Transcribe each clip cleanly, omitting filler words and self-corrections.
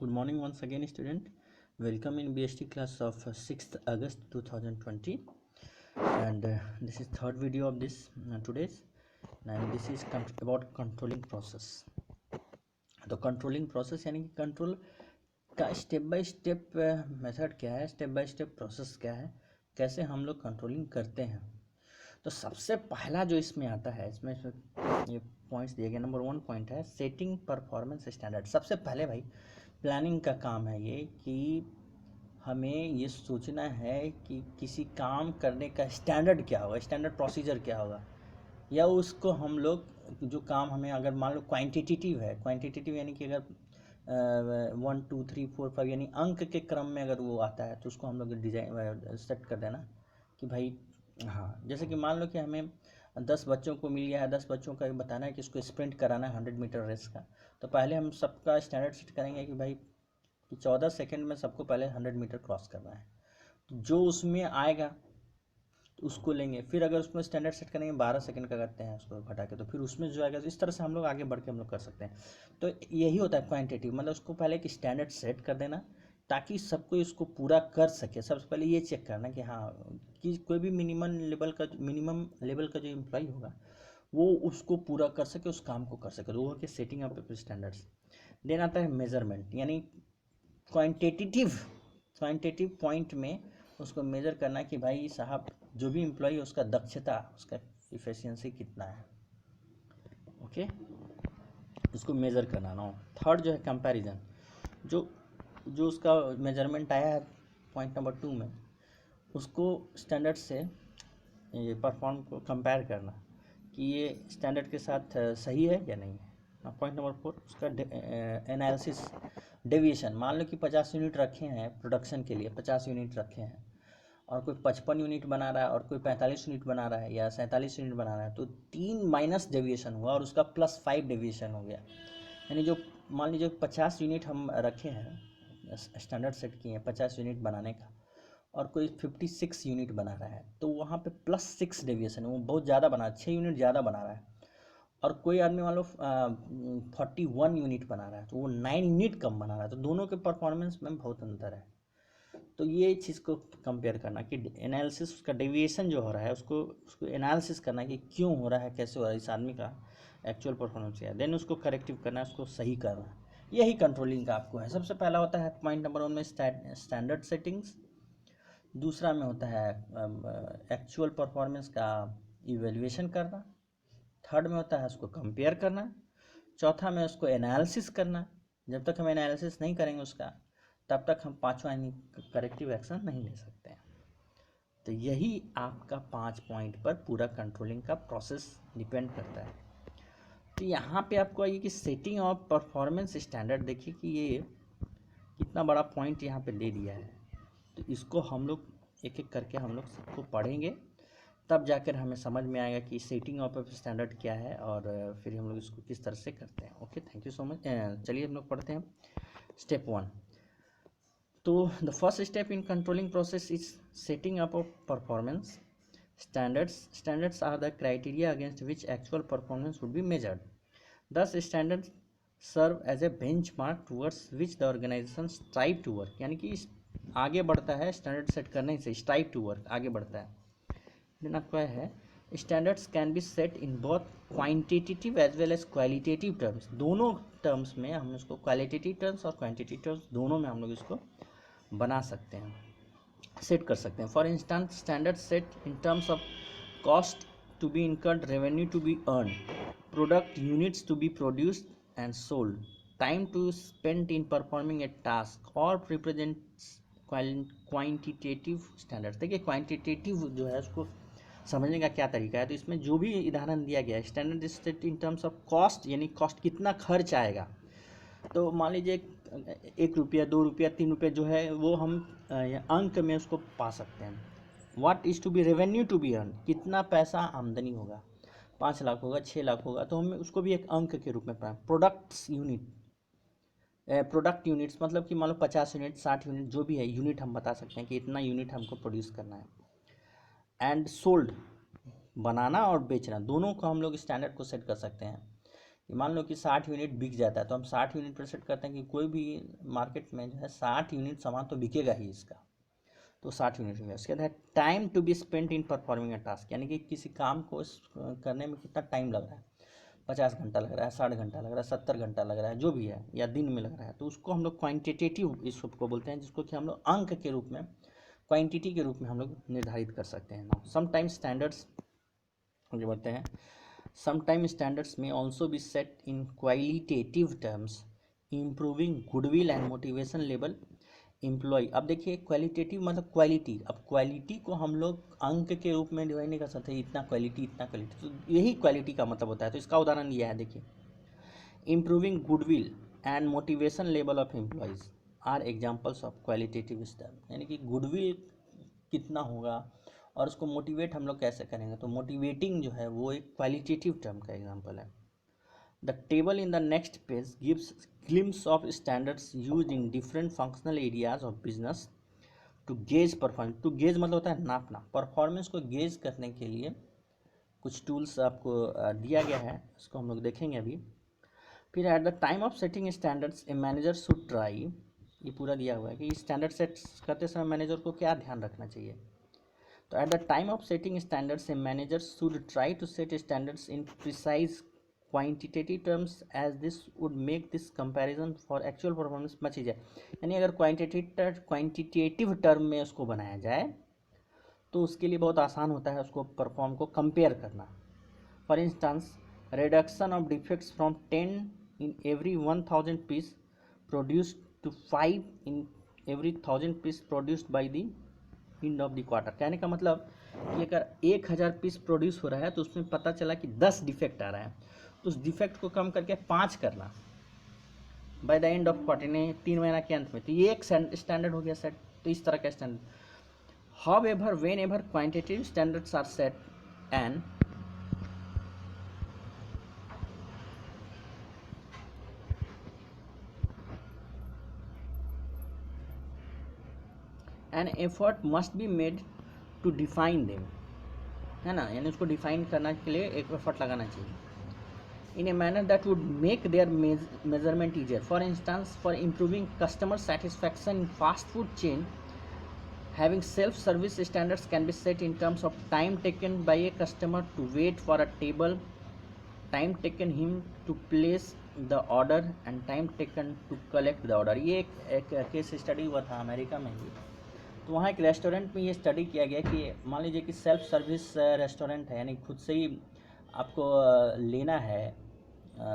Good morning once again, student. Welcome in BST class of 6th August 2020, and this is third video of this today's, and this is about controlling process. तो controlling process यानी कि control का step by step method क्या है, step by step process क्या है, कैसे हम लोग कंट्रोलिंग करते हैं। तो सबसे पहला जो इसमें आता है, इसमें ये पॉइंट्स दिए गए। नंबर 1 पॉइंट है सेटिंग परफॉर्मेंस स्टैंडर्ड। सबसे पहले भाई प्लानिंग का काम है ये कि हमें ये सोचना है कि किसी काम करने का स्टैंडर्ड क्या होगा, स्टैंडर्ड प्रोसीजर क्या होगा, या उसको हम लोग जो काम हमें अगर मान लो क्वांटिटेटिव है, क्वांटिटेटिव यानी कि अगर 1 2 3 4 5 यानी अंक के क्रम में अगर वो आता है तो उसको हम लोग डिजाइन सेट कर देना कि भाई हाँ, जैसे कि मान लो कि हमें 10 बच्चों को मिल गया है, 10 बच्चों का बताना है कि इसको स्प्रिंट कराना है 100 मीटर रेस का। तो पहले हम सबका स्टैंडर्ड सेट करेंगे कि भाई कि 14 सेकंड में सबको पहले 100 मीटर क्रॉस करना है। तो जो उसमें आएगा तो उसको लेंगे। फिर अगर उसमें स्टैंडर्ड सेट करेंगे 12 सेकंड का करते हैं उसको घटा के, तो फिर उसमें जो आएगा, तो इस तरह से हम लोग आगे बढ़ के हम लोग कर सकते हैं। तो यही होता है क्वांटिटेटिव, मतलब उसको पहले एक स्टैंडर्ड सेट कर देना ताकि सब कोई उसको पूरा कर सके। सबसे पहले ये चेक करना कि हाँ, कि कोई भी मिनिमम लेवल का जो एम्प्लॉय होगा वो उसको पूरा कर सके, उस काम को कर सके। तो वो है कि सेटिंग ऑफ स्टैंडर्ड्स। देन आता है मेजरमेंट, यानी क्वांटिटेटिव पॉइंट में उसको मेजर करना कि भाई साहब जो भी एम्प्लॉय उसका दक्षता, उसका इफिशिएंसी कितना है, ओके, उसको मेजर करना ना। थर्ड जो है कंपैरिजन, जो उसका मेजरमेंट आया है पॉइंट नंबर 2 में, उसको स्टैंडर्ड से ये परफॉर्म को कंपेयर करना कि ये स्टैंडर्ड के साथ सही है या नहीं है। पॉइंट नंबर 4 उसका एनालिसिस डेविएशन। मान लो कि 50 यूनिट रखे हैं प्रोडक्शन के लिए, 50 यूनिट रखे हैं और कोई 55 यूनिट बना रहा है और कोई 45 यूनिट बना रहा है या 47 यूनिट बना रहा है, तो 3 माइनस डेविएशन हुआ और उसका +5 डेविएशन हो गया। यानी जो मान लीजिए 50 यूनिट हम रखे हैं, स्टैंडर्ड सेट किए हैं 50 यूनिट बनाने का, और कोई 56 यूनिट बना रहा है, तो वहाँ पे +6 डेविएशन है, वो बहुत ज़्यादा बना, 6 यूनिट ज़्यादा बना रहा है। और कोई आदमी मान लो 41 यूनिट बना रहा है तो वो 9 यूनिट कम बना रहा है, तो दोनों के परफॉर्मेंस में बहुत अंतर है। तो ये चीज़ को कंपेयर करना कि एनालिसिस, उसका डेविएशन जो हो रहा है उसको एनालिसिस करना कि क्यों हो रहा है, कैसे हो रहा है, इस आदमी का एक्चुअल परफॉर्मेंस क्या है, देन उसको करेक्टिव करना, उसको सही करना। यही कंट्रोलिंग का आपको है। सबसे पहला होता है पॉइंट नंबर 1 में स्टैंडर्ड सेटिंग्स, दूसरा में होता है एक्चुअल परफॉर्मेंस का इवेल्युएशन करना, थर्ड में होता है उसको कंपेयर करना, चौथा में उसको एनालिसिस करना। जब तक हम एनालिसिस नहीं करेंगे उसका, तब तक हम पांचवा करेक्टिव एक्शन नहीं ले सकते हैं। तो यही आपका 5 पॉइंट पर पूरा कंट्रोलिंग का प्रोसेस डिपेंड करता है। तो यहाँ पे आपको आइए कि सेटिंग ऑफ परफॉर्मेंस स्टैंडर्ड, देखिए कि ये कितना बड़ा पॉइंट यहाँ पे दे दिया है। तो इसको हम लोग एक एक करके हम लोग सबको पढ़ेंगे, तब जाकर हमें समझ में आएगा कि सेटिंग ऑफ स्टैंडर्ड क्या है और फिर हम लोग इसको किस तरह से करते हैं। Okay, thank you so much. चलिए हम लोग पढ़ते हैं स्टेप 1। तो the first step in controlling process is setting up of performance standards are the criteria against which actual performance would be measured. Thus standards serve as a benchmark towards which the organization strive to work, यानी कि आगे बढ़ता है standard set करने से, strive to work, आगे बढ़ता है। देन आपका है standards can be set in both quantitative as well as qualitative terms. दोनों टर्म्स में हम इसको, क्वालिटेटिव टर्म्स और क्वांटिटेटिव टर्म्स दोनों में हम लोग इसको बना सकते हैं, सेट कर सकते हैं। For instance standard set in terms of cost to be incurred, revenue to be earn, product units to be produced and sold, time to spend in performing a task, और रिप्रेजेंट्स क्वांटिटेटिव स्टैंडर्ड्स। देखिए quantitative जो है उसको समझने का क्या तरीका है। तो इसमें जो भी उदाहरण दिया गया है, standard set in terms of cost, यानी कॉस्ट कितना खर्च आएगा। तो मान लीजिए 1 रुपया 2 रुपया 3 रुपये जो है वो हम अंक में उसको पा सकते हैं। What is to be revenue to be earn, कितना पैसा आमदनी होगा, 5 लाख होगा, 6 लाख होगा, तो हमें उसको भी एक अंक के रूप में पाएं। प्रोडक्ट यूनिट्स मतलब कि मान लो 50 यूनिट 60 यूनिट जो भी है, यूनिट हम बता सकते हैं कि इतना यूनिट हमको प्रोड्यूस करना है। एंड सोल्ड, बनाना और बेचना, दोनों को हम लोग स्टैंडर्ड को सेट कर सकते हैं। कि मान लो कि 60 यूनिट बिक जाता है, तो हम 60 यूनिट पर सेट करते हैं कि कोई भी मार्केट में जो है 60 यूनिट सामान तो बिकेगा ही इसका, तो 60 यूनिट हो गया। उसके बाद time to be spent in performing a task, यानी कि किसी काम को करने में कितना टाइम लग रहा है, 50 घंटा लग रहा है, 60 घंटा लग रहा है, 70 घंटा लग रहा है, जो भी है, या दिन में लग रहा है, तो उसको हम लोग क्वान्टिटेटिव इसको बोलते हैं, जिसको कि हम लोग अंक के रूप में, क्वांटिटी के रूप में हम लोग निर्धारित कर सकते हैं। नाउ समटाइम्स स्टैंडर्ड्स जो बोलते हैं, समटाइम स्टैंडर्ड्स में also be set in qualitative terms improving goodwill and motivation level employ. अब देखिए क्वालिटेटिव मतलब क्वालिटी, अब क्वालिटी को हम लोग अंक के रूप में डिवाइड नहीं कर सकते, इतना क्वालिटी इतना क्वालिटी, तो यही क्वालिटी का मतलब होता है। तो इसका उदाहरण यह है, देखिए improving goodwill and motivation level of employees are examples of qualitative standard, यानी कि गुडविल कितना होगा और उसको मोटिवेट हम लोग कैसे करेंगे, तो मोटिवेटिंग जो है वो एक क्वालिटेटिव टर्म का एग्जांपल है। The table in the next page gives glimpse of standards used in different functional areas of business to gauge performance. To gauge मतलब होता है नापना, परफॉर्मेंस को गेज करने के लिए कुछ टूल्स आपको दिया गया है, इसको हम लोग देखेंगे अभी। फिर eight the time of setting standards a manager should try, ये पूरा दिया हुआ है कि स्टैंडर्ड सेट करते समय मैनेजर को क्या ध्यान रखना चाहिए। तो at the time of setting standards a manager should try to set standards in precise quantitative terms as this would make this comparison for actual performance much easier. यानी अगर क्वांटिटेटिव टर्म में उसको बनाया जाए तो उसके लिए बहुत आसान होता है उसको परफॉर्म को कंपेयर करना। For instance reduction of defects from 10 in every 1000 piece produced to 5 in every 1000 piece produced by the end of the quarter। कहने का मतलब कि अगर 1000 पीस प्रोड्यूस हो रहा है तो उसमें पता चला कि 10 डिफेक्ट आ रहा है, तो उस डिफेक्ट को कम करके 5 करना by the end of quarter, ने 3 महीना के अंत में, तो ये एक स्टैंडर्ड हो गया सेट। तो इस तरह का standard. However whenever quantitative standards are set and an effort must be made to define them, है ना, यानी उसको डिफाइन करने के लिए एक एफर्ट लगाना चाहिए। In a manner that would make their measurement easier. For instance for improving customer satisfaction in fast food chain, having self service standards can be set in terms of time taken by a customer to wait for a table, time taken him to place the order and time taken to collect the order. ये एक case study हुआ था America में ही। तो वहाँ एक restaurant में ये स्टडी किया गया कि मान लीजिए कि सेल्फ सर्विस रेस्टोरेंट है, यानी खुद से ही आपको लेना है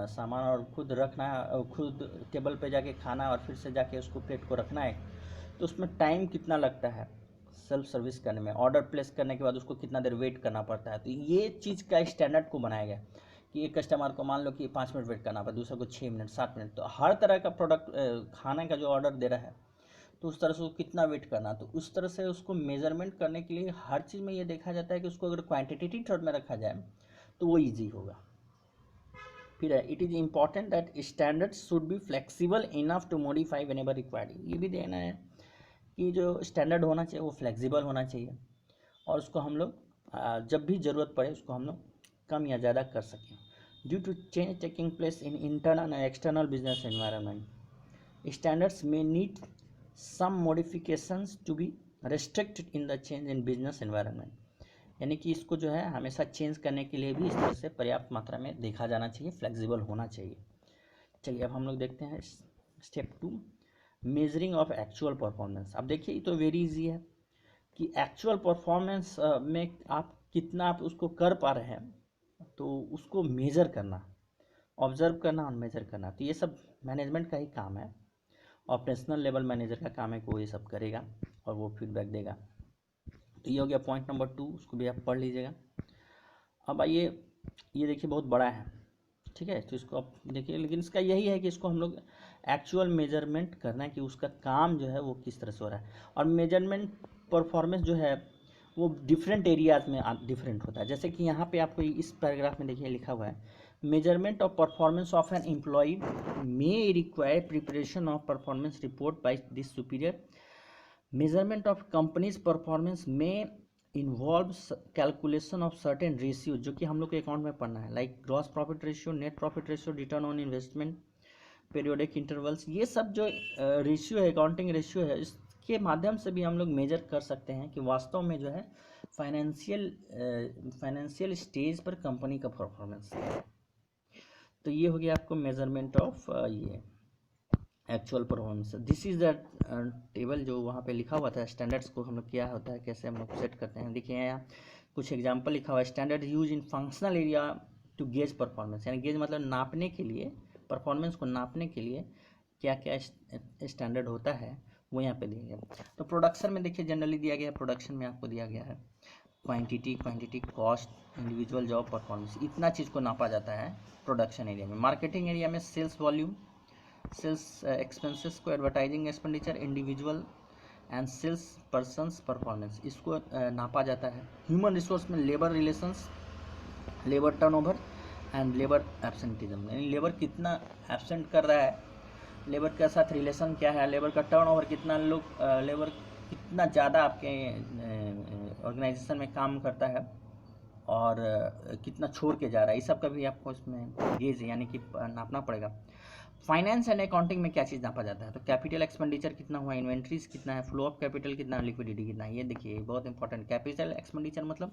सामान और खुद रखना, खुद टेबल पे जाके खाना और फिर से जाके उसको प्लेट को रखना है। तो उसमें टाइम कितना लगता है सेल्फ सर्विस करने में, ऑर्डर प्लेस करने के बाद उसको कितना देर वेट करना पड़ता है। तो ये चीज़ का स्टैंडर्ड को बनाया गया कि एक कस्टमर को मान लो कि 5 मिनट वेट करना पड़ा, दूसरे को 6 मिनट 7 मिनट। तो हर तरह का प्रोडक्ट खाने का जो ऑर्डर दे रहा है तो उस तरह से उसको कितना वेट करना, तो उस तरह से उसको मेजरमेंट करने के लिए हर चीज़ में ये देखा जाता है कि उसको अगर क्वांटिटेटिव टर्म में रखा जाए तो वो ईजी होगा। फिर है it is important that standards should be flexible enough to modify whenever required. ये भी देना है कि जो स्टैंडर्ड होना चाहिए वो फ्लेक्सिबल होना चाहिए और उसको हम लोग जब भी ज़रूरत पड़े उसको हम लोग कम या ज़्यादा कर सकें। Due to change taking place in internal and external business environment, standards में need some modifications to be restricted in the change in business environment। यानी कि इसको जो है हमेशा चेंज करने के लिए भी इस तरह से पर्याप्त मात्रा में देखा जाना चाहिए, फ्लेक्सिबल होना चाहिए। चलिए अब हम लोग देखते हैं step 2, measuring of actual performance. अब देखिए ये तो वेरी इजी है कि एक्चुअल परफॉर्मेंस में आप कितना आप उसको कर पा रहे हैं, तो उसको मेजर करना, ऑब्जर्व करना और मेजर करना, तो ये सब मैनेजमेंट का ही काम है। ऑपरेशनल लेवल मैनेजर का काम है कि वो ये सब करेगा और वो फीडबैक देगा। तो ये हो गया पॉइंट नंबर 2, उसको भी आप पढ़ लीजिएगा। अब आइए, ये देखिए बहुत बड़ा है, ठीक है, तो इसको आप देखिए, लेकिन इसका यही है कि इसको हम लोग एक्चुअल मेजरमेंट करना है कि उसका काम जो है वो किस तरह से हो रहा है। और मेजरमेंट परफॉर्मेंस जो है वो डिफरेंट एरियाज में डिफरेंट होता है। जैसे कि यहाँ पे आपको इस पैराग्राफ में देखिए लिखा हुआ है, measurement of performance of an employee may require preparation of performance report by this superior. Measurement of company's performance may involves calculation of certain ratio, जो कि हम लोग के अकाउंट में पढ़ना है, like gross profit ratio, net profit ratio, return on investment, periodic intervals, ये सब जो रेशियो है, अकाउंटिंग रेशियो है, इसके माध्यम से भी हम लोग मेजर कर सकते हैं कि वास्तव में जो है फाइनेंशियल स्टेज पर कंपनी का परफॉर्मेंस है। तो ये हो गया आपको मेजरमेंट ऑफ ये actual performance. This is the table जो वहाँ पे लिखा हुआ था, स्टैंडर्ड्स को हम लोग क्या होता है, कैसे हम लोग सेट करते हैं। देखिए यहाँ कुछ एग्जांपल लिखा हुआ है। Standard use in functional area to gauge performance, यानी गेज मतलब नापने के लिए, परफॉर्मेंस को नापने के लिए क्या क्या स्टैंडर्ड होता है वो यहाँ पे दिया गया। तो प्रोडक्शन में देखिए जनरली दिया गया है, प्रोडक्शन में आपको दिया गया है quantity, cost, individual job performance, इतना चीज़ को नापा जाता है प्रोडक्शन एरिया में। मार्केटिंग एरिया में सेल्स वॉल्यूम, सेल्स एक्सपेंसेस को, advertising expenditure, individual and sales persons performance, इसको नापा जाता है। ह्यूमन रिसोर्स में labour relations, labour turnover and labour absenteeism, यानी लेबर कितना एब्सेंट कर रहा है, लेबर के साथ रिलेशन क्या है, लेबर का टर्नओवर कितना, लोग लेबर कितना ज़्यादा आपके ऑर्गेनाइजेशन में काम करता है और कितना छोड़ के जा रहा है, ये सब का भी आपको इसमें गेज यानी कि नापना पड़ेगा। फाइनेंस एंड अकाउंटिंग में क्या चीज़ नापा जाता है, तो कैपिटल एक्सपेंडिचर कितना हुआ, इन्वेंट्रीज कितना है, फ्लो ऑफ कैपिटल कितना है, लिक्विडिटी कितना है। ये देखिए बहुत इंपॉर्टेंट, कैपिटल एक्सपेंडिचर मतलब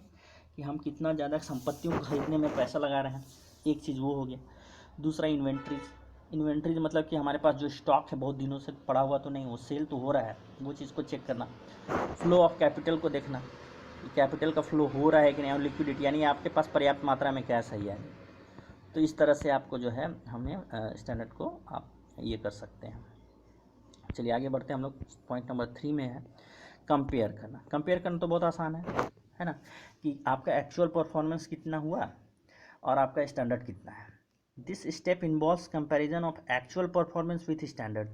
कि हम कितना ज़्यादा संपत्तियों को खरीदने में पैसा लगा रहे हैं, एक चीज़ वो हो गया। दूसरा इन्वेंट्रीज मतलब कि हमारे पास जो स्टॉक है बहुत दिनों से पड़ा हुआ तो नहीं, वो सेल तो हो रहा है, वो चीज़ को चेक करना। फ्लो ऑफ कैपिटल को देखना, कैपिटल का फ्लो हो रहा है कि नहीं, और लिक्विडिटी यानी आपके पास पर्याप्त मात्रा में कैश है या नहीं। तो इस तरह से आपको जो है हमें स्टैंडर्ड को आप ये कर सकते हैं। चलिए आगे बढ़ते हैं हम लोग। पॉइंट नंबर 3 में है कंपेयर करना। कंपेयर करना तो बहुत आसान है ना, कि आपका एक्चुअल परफॉर्मेंस कितना हुआ और आपका स्टैंडर्ड कितना है। This step involves comparison of actual performance with standard.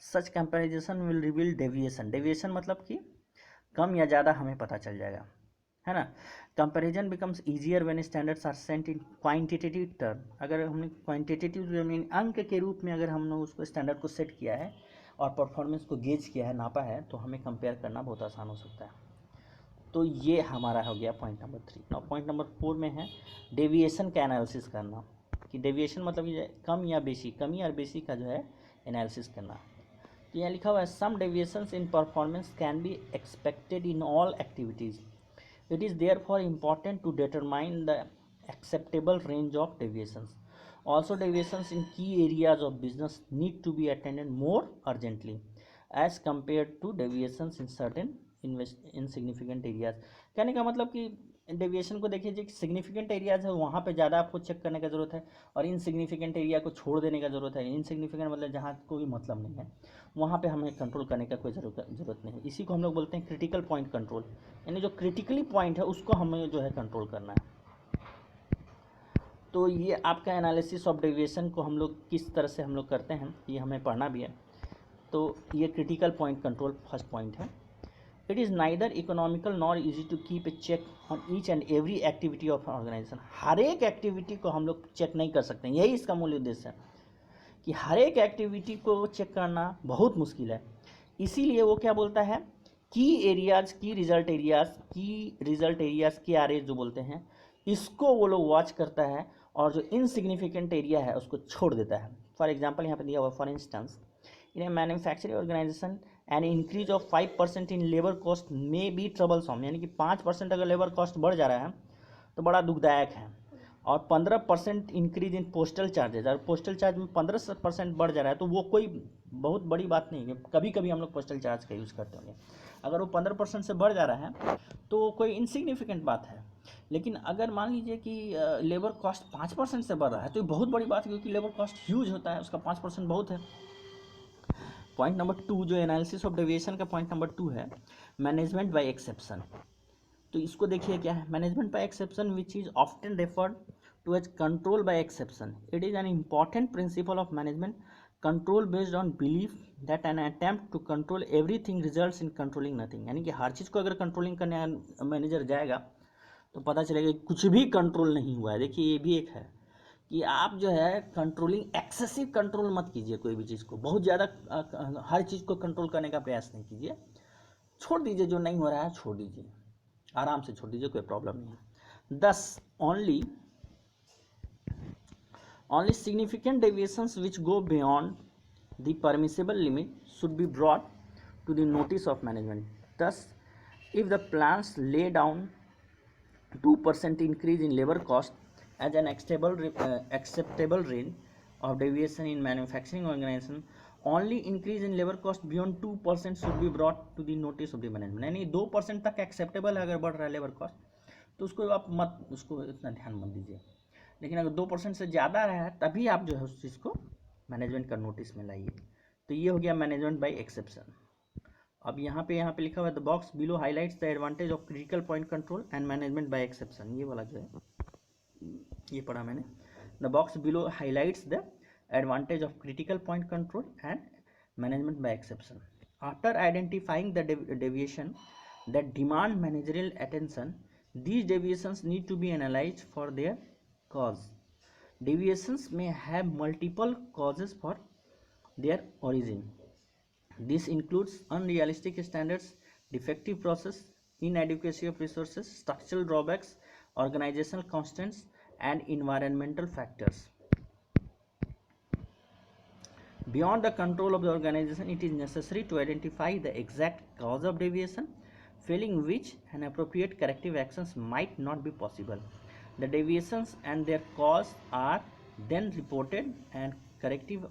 Such comparison will reveal deviation. Deviation मतलब कि कम या ज़्यादा हमें पता चल जाएगा, है ना। Comparison becomes easier when standards are sent in quantitative term. अगर हमने क्वांटिटेटिव मीन अंक के रूप में अगर हमने उसको स्टैंडर्ड को सेट किया है और परफॉर्मेंस को गेज किया है, नापा है, तो हमें कंपेयर करना बहुत आसान हो सकता है। तो ये हमारा हो गया point number 3। Now point number 4 में है डेविएशन का एनालिसिस करना, कि डेविएशन मतलब ये कम या बेसी, कमी और बेसी का जो है एनालिसिस करना। तो यहाँ लिखा हुआ है some deviations in performance can be expected in all activities. It is therefore important to determine the acceptable range of deviations. Also, deviations in key areas of business need to be attended more urgently as compared to deviations in certain insignificant areas. कहने का मतलब कि deviation को देखिए, जो significant areas है वहाँ पे ज़्यादा आपको चेक करने का ज़रूरत है, और इनसिग्निफिकेंट एरिया को छोड़ देने का ज़रूरत है। इनसिग्निफिकेंट मतलब जहाँ कोई मतलब नहीं है, वहाँ पे हमें कंट्रोल करने का कोई ज़रूरत नहीं है। इसी को हम लोग बोलते हैं क्रिटिकल पॉइंट कंट्रोल, यानी जो क्रिटिकली पॉइंट है उसको हमें जो है कंट्रोल करना है। तो ये आपका एनालिसिस ऑफ डेविएशन को हम लोग किस तरह से हम लोग करते हैं, ये हमें पढ़ना भी है। तो ये critical point control first point है। It is neither economical nor easy to keep a check on each and every activity of organisation. हर एक एक्टिविटी को हम लोग चेक नहीं कर सकते, यही इसका मूल उद्देश्य है कि हर एक एक्टिविटी को चेक करना बहुत मुश्किल है। इसीलिए वो क्या बोलता है, की एरियाज़, की रिजल्ट एरियाज़ के आर जो बोलते हैं, इसको वो लोग वॉच करता है, और जो इनसिग्निफिकेंट एरिया है उसको छोड़ देता है। फॉर एग्जांपल यहाँ पे दिया हुआ, for instance in a manufacturing organisation an increase of 5% in labour cost may be troublesome, यानी कि 5% अगर लेबर कॉस्ट बढ़ जा रहा है तो बड़ा दुखदायक है। और 15% इंक्रीज इन पोस्टल चार्जेज, और पोस्टल चार्ज में 15% बढ़ जा रहा है, तो वो कोई बहुत बड़ी बात नहीं है। कभी कभी हम लोग पोस्टल चार्ज का यूज़ करते होंगे। अगर वो 15% से बढ़ जा रहा है तो कोई इनसिग्निफिकेंट बात है। लेकिन अगर मान लीजिए कि लेबर कॉस्ट 5% से बढ़ रहा है तो ये बहुत बड़ी बात है, क्योंकि लेबर कॉस्ट ह्यूज होता है, उसका 5% बहुत है। पॉइंट नंबर 2 जो एनालिसिस ऑफ डेविएशन का पॉइंट नंबर 2 है, मैनेजमेंट बाय एक्सेप्शन। तो इसको देखिए क्या है, management by exception which is often referred to as control by exception. It is an important principle of management control based on belief that an attempt to control everything results in controlling nothing. यानी कि हर चीज़ को अगर controlling करने manager जाएगा तो पता चलेगा कि कुछ भी कंट्रोल नहीं हुआ है। देखिए ये भी एक है कि आप जो है कंट्रोलिंग, एक्सेसिव कंट्रोल मत कीजिए कोई भी चीज़ को, बहुत ज़्यादा हर चीज़ को कंट्रोल करने का प्रयास नहीं कीजिए, छोड़ दीजिए, जो नहीं हो रहा है छोड़ दीजिए। आराम से छोड़ दीजिए, कोई प्रॉब्लम नहीं है। दस only significant deviations which go beyond the permissible limit should be brought to the notice of management. Thus, if the plans lay down 2% increase in labor cost as an acceptable range of deviation in manufacturing organization, only increase in labor cost beyond 2% should be brought to the notice of the management. यानी 2% तक acceptable है अगर बढ़ रहा है labour cost, तो उसको आप मत, उसको इतना ध्यान मत दीजिए। लेकिन अगर 2% से ज़्यादा रहा है तभी आप जो है उस चीज़ को मैनेजमेंट का नोटिस में लाइए। तो ये हो गया मैनेजमेंट बाय एक्सेप्शन। अब यहाँ पे लिखा हुआ है the box below highlights the advantage of critical point control and management by exception. ये वाला जो है ये पढ़ा मैंने। The box below highlights the advantage of critical point control and management by exception. After identifying the deviation that demand managerial attention, these deviations need to be analyzed for their cause. Deviations may have multiple causes for their origin. This includes unrealistic standards, defective process, inadequacy of resources, structural drawbacks, organizational constraints, and environmental factors. Beyond the control of the organization, it is necessary to identify the exact cause of deviation, failing which an appropriate corrective actions might not be possible. The deviations and their cause are then reported and corrective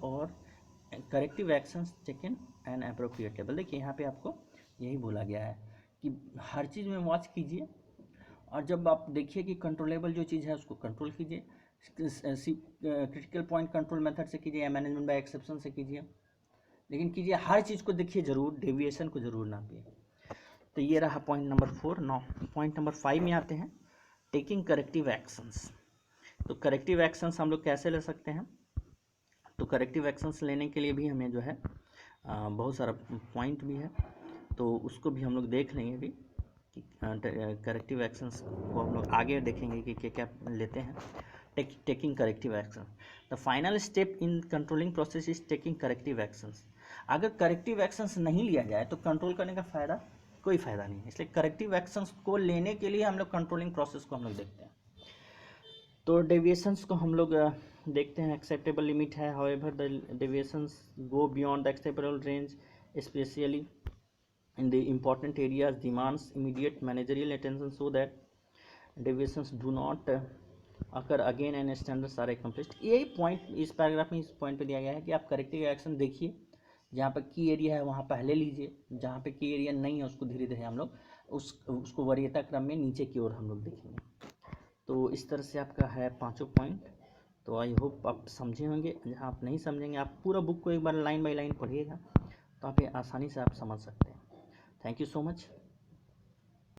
actions taken and appropriate level। देखिए यहाँ पे आपको यही बोला गया है कि हर चीज़ में वॉच कीजिए, और जब आप देखिए कि कंट्रोलेबल जो चीज़ है उसको कंट्रोल कीजिए, क्रिटिकल पॉइंट कंट्रोल मेथड से कीजिए या मैनेजमेंट बाय एक्सेप्शन से कीजिए, लेकिन कीजिए हर चीज़ को देखिए जरूर, डेविएशन को जरूर नापिए। तो ये रहा पॉइंट नंबर 4। नौ पॉइंट नंबर 5 में आते हैं, टेकिंग करेक्टिव एक्शंस। तो करेक्टिव एक्शंस हम लोग कैसे ले सकते हैं? तो करेक्टिव एक्शंस लेने के लिए भी हमें जो है बहुत सारा पॉइंट भी है, तो उसको भी हम लोग देख लेंगे अभी कि करेक्टिव एक्शंस को हम लोग आगे देखेंगे कि क्या क्या लेते हैं। Taking corrective action, the final step in controlling process is taking corrective actions. अगर करेक्टिव एक्शंस नहीं लिया जाए तो कंट्रोल करने का फ़ायदा कोई फ़ायदा नहीं है, इसलिए करेक्टिव एक्शंस को लेने के लिए हम लोग कंट्रोलिंग प्रोसेस को हम लोग देखते हैं। तो डेविएशंस को हम लोग देखते हैं। एक्सेप्टेबल लिमिट है, however the deviations go beyond the acceptable range specially in the important areas demands immediate managerial attention so that deviations do not occur again and standards are accomplished। यही point इस paragraph में इस point पे दिया गया है कि आप करेक्टिव एक्शन देखिए, जहाँ पर की एरिया है वहाँ पहले लीजिए, जहाँ पे की एरिया नहीं है उसको धीरे धीरे हम लोग उसको वरीयता क्रम में नीचे की ओर हम लोग देखेंगे। तो इस तरह से आपका है पांचों पॉइंट। तो आई होप आप समझे होंगे। जहाँ आप नहीं समझेंगे आप पूरा बुक को एक बार लाइन बाय लाइन पढ़िएगा, तो आप ये आसानी से आप समझ सकते हैं। Thank you so much.